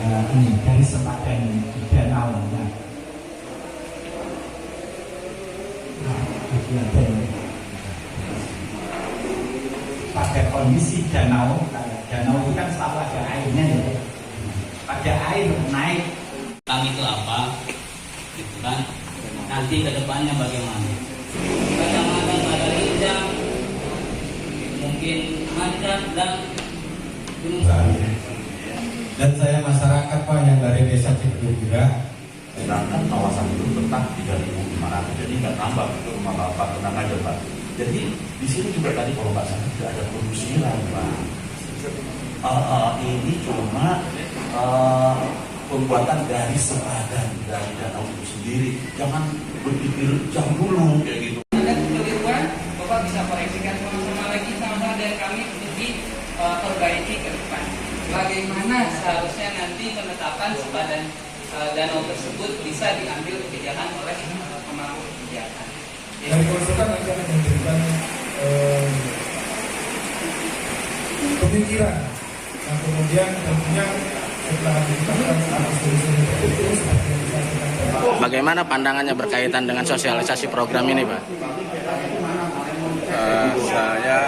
ini dari sempadan danau. Pada kondisi danau itu kan selalu ada airnya ya. Pada air naik. Itu apa? Gitu kan? Nanti ke depannya bagaimana? Kadang-kadang ada lincah, mungkin macet dan gunung. Dan saya masyarakat Pak yang dari desa Cikedu juga. Sedangkan kawasan itu tetap 3.500, jadi nggak tambah itu rumah bapak, tenang aja Pak. Jadi di sini juga tadi kalau nggak salah tidak ada pengusiran Pak. Ini cuma pembuatan dari sepadan dari danau itu sendiri. Jangan berpikir jauh dulu kayak gitu. Ada kekeliruan, Bapak bisa koreksikan sama-sama lagi sama dari kami untuk diperbaiki ke depan. Bagaimana seharusnya nanti penetapan sepadan danau tersebut bisa diambil kebijakan oleh pemangku kebijakan. Dari konsultan nanti akan memberikan pemikiran. Nah kemudian tentunya setelah ditetapkan status turisme itu seperti yang disampaikan. Bagaimana pandangannya berkaitan dengan sosialisasi program ini, Pak? Saya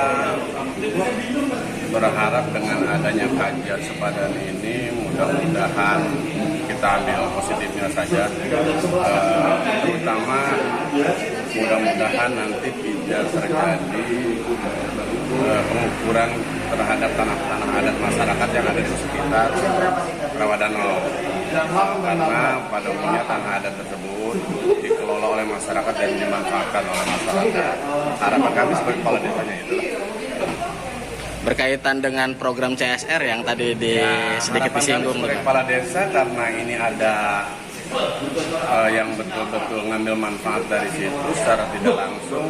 berharap dengan adanya kajian sepadan ini mudah-mudahan kita ambil positifnya saja, terutama mudah-mudahan nanti tidak terjadi pengukuran terhadap tanah-tanah adat masyarakat yang ada di sekitar Rawadanau, karena pada umumnya tanah adat tersebut dikelola oleh masyarakat dan dimanfaatkan oleh masyarakat. Harapan kami sebagai kepala desanya itu berkaitan dengan program CSR yang tadi sedikit disinggung. Sebagai kepala desa, karena ini ada yang betul-betul ngambil manfaat dari situ secara tidak langsung,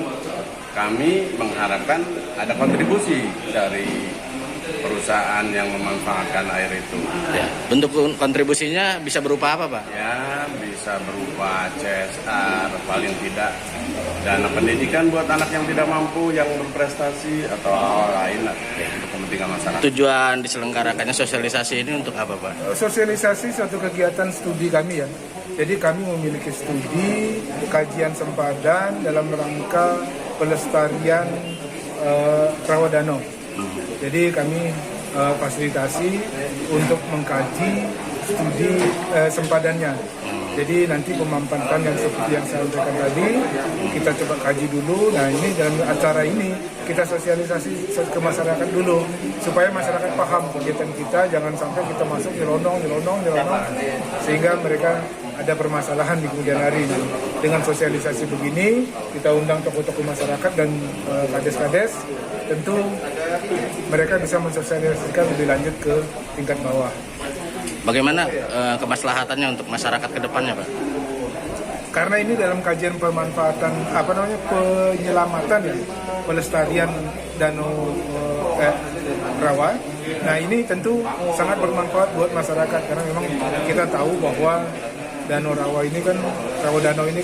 kami mengharapkan ada kontribusi dari perusahaan yang memanfaatkan air itu. Ya, bentuk kontribusinya bisa berupa apa, Pak? Ya, bisa berupa CSR, paling tidak dana pendidikan buat anak yang tidak mampu, yang berprestasi, atau hal lain lah, untuk kepentingan masyarakat. Tujuan diselenggarakannya sosialisasi ini untuk apa, Pak? Sosialisasi suatu kegiatan studi kami ya. Jadi kami memiliki studi kajian sempadan dalam rangka pelestarian Rawadanau. Jadi kami fasilitasi untuk mengkaji studi sempadannya. Jadi nanti pemampatan yang seperti yang saya sampaikan tadi kita coba kaji dulu. Nah ini dalam acara ini kita sosialisasi ke masyarakat dulu supaya masyarakat paham kegiatan kita. Jangan sampai kita masuk nyelonong sehingga mereka ada permasalahan di kemudian hari. Dengan sosialisasi begini kita undang tokoh-tokoh masyarakat dan kades-kades, tentu mereka bisa mensosialisasikan lebih lanjut ke tingkat bawah. Bagaimana kemaslahatannya untuk masyarakat ke depannya, Pak? Karena ini dalam kajian pemanfaatan penyelamatan ya, pelestarian danau rawa. Nah ini tentu sangat bermanfaat buat masyarakat karena memang kita tahu bahwa danau rawa ini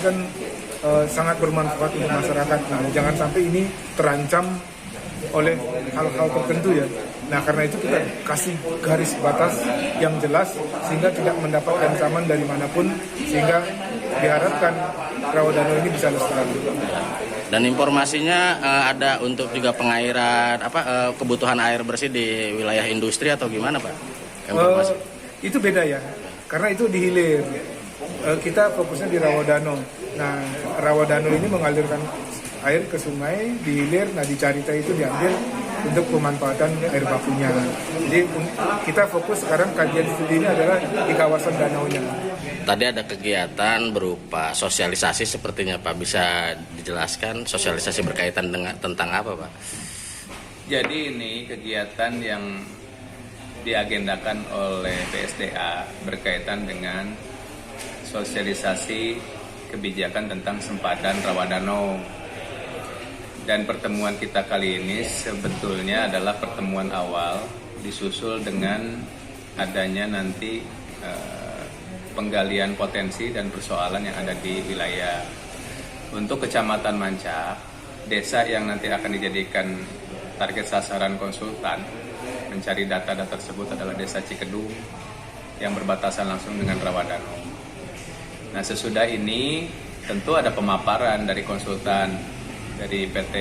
kan sangat bermanfaat untuk masyarakat. Nah jangan sampai ini terancam oleh hal-hal tertentu ya. Nah karena itu kita kasih garis batas yang jelas sehingga tidak mendapat ancaman dari manapun, sehingga diharapkan Rawadanau ini bisa lestari. Dan informasinya ada untuk juga pengairan kebutuhan air bersih di wilayah industri atau gimana, Pak? Itu beda ya, karena itu di hilir. Kita fokusnya di Rawadanau. Nah Rawadanau ini mengalirkan air ke sungai, di hilir, nah di Carita itu diambil untuk pemanfaatan air bakunya. Jadi kita fokus sekarang kajian studi ini adalah di kawasan danaunya. Tadi ada kegiatan berupa sosialisasi sepertinya, Pak. Bisa dijelaskan sosialisasi berkaitan dengan tentang apa, Pak? Jadi ini kegiatan yang diagendakan oleh PSDA berkaitan dengan sosialisasi kebijakan tentang sempadan Rawadanau. Dan pertemuan kita kali ini sebetulnya adalah pertemuan awal disusul dengan adanya nanti penggalian potensi dan persoalan yang ada di wilayah. Untuk Kecamatan Mancak, desa yang nanti akan dijadikan target sasaran konsultan mencari data-data tersebut adalah Desa Cikedu, yang berbatasan langsung dengan Rawadano. Nah, sesudah ini tentu ada pemaparan dari konsultan dari PT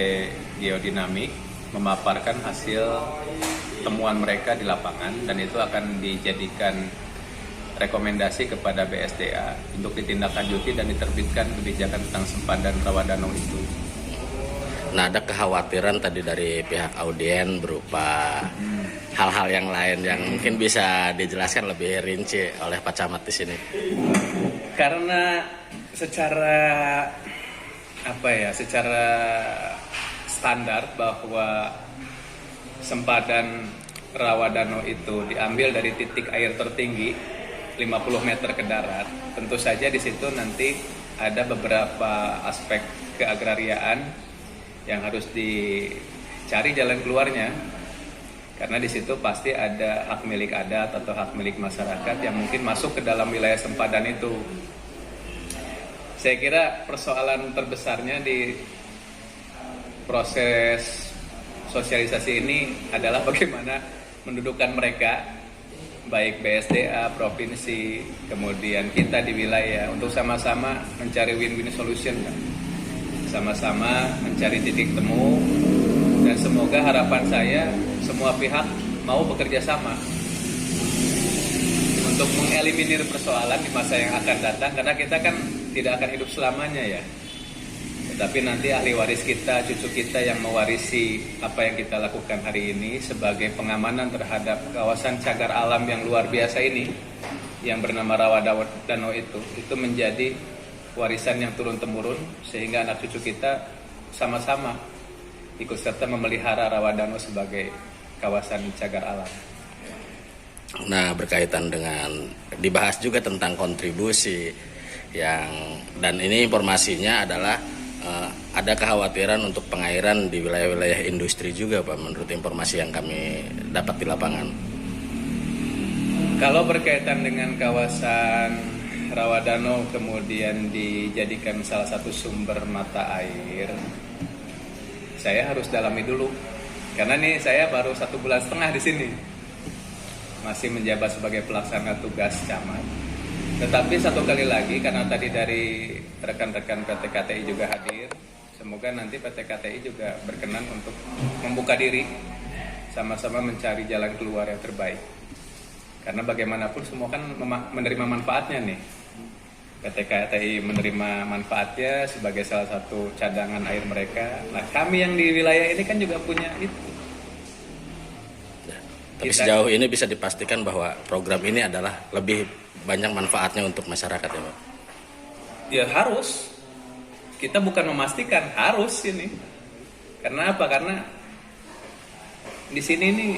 Geodinamik memaparkan hasil temuan mereka di lapangan, dan itu akan dijadikan rekomendasi kepada BSDA untuk ditindaklanjuti dan diterbitkan kebijakan tentang sempadan Rawadano itu. Nah, ada kekhawatiran tadi dari pihak audien berupa hal-hal yang lain yang mungkin bisa dijelaskan lebih rinci oleh Pak Camat di sini. Karena secara standar bahwa sempadan Rawadano itu diambil dari titik air tertinggi 50 meter ke darat. Tentu saja di situ nanti ada beberapa aspek keagrariaan yang harus dicari jalan keluarnya. Karena di situ pasti ada hak milik adat atau hak milik masyarakat yang mungkin masuk ke dalam wilayah sempadan itu. Saya kira persoalan terbesarnya di proses sosialisasi ini adalah bagaimana mendudukkan mereka, baik BSDA, provinsi, kemudian kita di wilayah, untuk sama-sama mencari win-win solution, kan? Sama-sama mencari titik temu, dan semoga harapan saya semua pihak mau bekerja sama untuk mengeliminir persoalan di masa yang akan datang, karena kita kan tidak akan hidup selamanya ya. Tetapi nanti ahli waris kita, cucu kita yang mewarisi apa yang kita lakukan hari ini sebagai pengamanan terhadap kawasan cagar alam yang luar biasa ini, yang bernama Rawadano itu menjadi warisan yang turun-temurun, sehingga anak cucu kita sama-sama ikut serta memelihara Rawadano sebagai kawasan cagar alam. Nah, berkaitan dengan dibahas juga tentang kontribusi dan ini informasinya adalah ada kekhawatiran untuk pengairan di wilayah-wilayah industri juga, Pak, menurut informasi yang kami dapat di lapangan. Kalau berkaitan dengan kawasan Rawadano kemudian dijadikan salah satu sumber mata air, saya harus dalami dulu. Karena nih saya baru 1,5 bulan di sini. Masih menjabat sebagai pelaksana tugas camat. Tetapi satu kali lagi, karena tadi dari rekan-rekan PT KTI juga hadir, semoga nanti PT KTI juga berkenan untuk membuka diri, sama-sama mencari jalan keluar yang terbaik. Karena bagaimanapun semua kan menerima manfaatnya nih. PT KTI menerima manfaatnya sebagai salah satu cadangan air mereka. Nah, kami yang di wilayah ini kan juga punya itu. Tapi sejauh ini bisa dipastikan bahwa program ini adalah lebih banyak manfaatnya untuk masyarakat ya, Pak? Ya harus. Kita bukan memastikan, harus ini. Karena apa? Karena di sini nih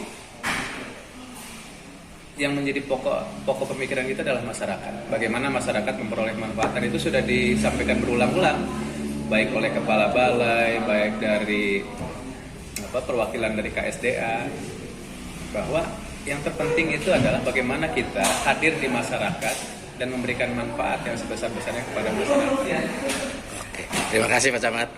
yang menjadi pokok pemikiran kita adalah masyarakat. Bagaimana masyarakat memperoleh manfaat, dan itu sudah disampaikan berulang-ulang, baik oleh kepala balai, baik dari perwakilan dari KSDA, bahwa yang terpenting itu adalah bagaimana kita hadir di masyarakat dan memberikan manfaat yang sebesar-besarnya kepada masyarakat. Oke, terima kasih Pak Camat.